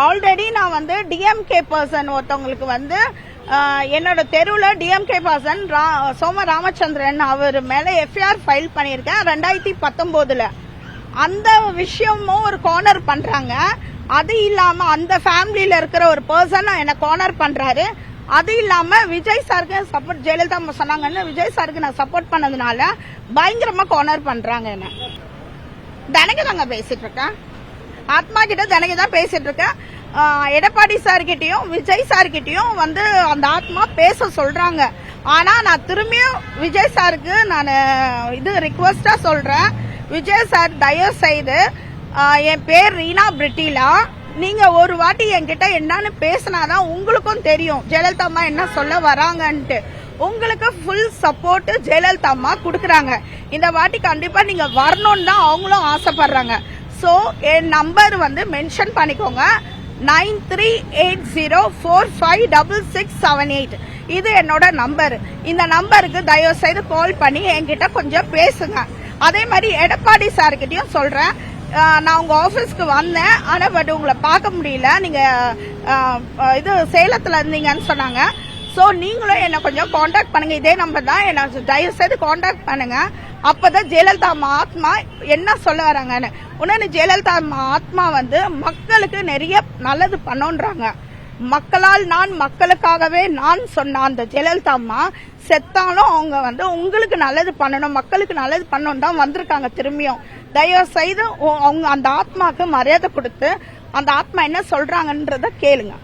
Already நான் வந்து DMK person ஒருத்தவங்களுக்கு வந்து என்னோட தெருவில் டிஎம்கே பர்சன் சோம ராமச்சந்திரன் அவர் மேல எஃப்ஐஆர் ஃபைல் பண்ணியிருக்கேன் 2019. அந்த விஷயமும் ஒரு கார்னர் பண்றாங்க. அது இல்லாம அந்த ஃபேமிலியில இருக்கிற ஒரு பர்சன் என்ன கார்னர் பண்றாரு. அது இல்லாம விஜய் சாருக்கு சப்போர்ட் ஜெயலலிதா சொன்னாங்கன்னு விஜய் சாருக்கு நான் சப்போர்ட் பண்ணதுனால பயங்கரமா கார்னர் பண்றாங்க. என்ன தினைக்கு தாங்க பேசிட்டு இருக்கேன், ஆத்மா கிட்ட தினைக்கு தான் பேசிட்டு இருக்கேன். எடப்பாடி சார் கிட்டயும் விஜய் சார் கிட்டயும் வந்து அந்த ஆத்மா பேச சொல்றாங்க. ஆனா நான் திரும்பியும் விஜய் சாருக்கு நான் இது ரிக்வெஸ்டா சொல்றேன், விஜய் சார் தயவு செய்து என் பேர் ரீனா பிரிட்டிலா, நீங்க ஒரு வாட்டி என்கிட்ட என்னன்னு பேசினாதான் உங்களுக்கும் தெரியும் ஜெயலலிதா அம்மா என்ன சொல்ல வராங்கன்ட்டு. உங்களுக்கு ஃபுல் சப்போர்ட் ஜெயலலிதா அம்மா கொடுக்கறாங்க. இந்த வாட்டி கண்டிப்பா நீங்க வரணும்னு தான் அவங்களும் ஆசைப்படுறாங்க. சோ என் நம்பர் வந்து மென்ஷன் பண்ணிக்கோங்க, 9380456678. இது என்னோட நம்பர். இந்த நம்பருக்கு தயவு செய்து கால் பண்ணி என்கிட்ட கொஞ்சம் பேசுங்க. அதே மாதிரி எடப்பாடி சார் கிட்டயும் சொல்றேன், நான் உங்க ஆபீஸ்க்கு வந்தேன், ஆனா பட் உங்களை பார்க்க முடியல, நீங்க இது சேலத்துல இருந்தீங்கன்னு சொன்னாங்க. சோ நீங்களும் என்ன கொஞ்சம் காண்டாக்ட் பண்ணுங்க, இதே நம்பர் தான், என்ன தயவு செய்து காண்டாக்ட் பண்ணுங்க. அப்பதான் ஜெயலலிதா அம்மா ஆத்மா என்ன சொல்ல வராங்கன்னு. உடனே ஜெயலலிதா அம்மா ஆத்மா வந்து மக்களுக்கு நிறைய நல்லது பண்ணோன்றாங்க. மக்களால் நான் மக்களுக்காகவே நான் சொன்ன அந்த ஜெயலலிதா அம்மா செத்தாலும் அவங்க வந்து உங்களுக்கு நல்லது பண்ணணும், மக்களுக்கு நல்லது பண்ணணும் தான் வந்திருக்காங்க திரும்பியும். தயவு செய்து அவங்க அந்த ஆத்மாக்கு மரியாதை கொடுத்து அந்த ஆத்மா என்ன சொல்றாங்கன்றத கேளுங்க.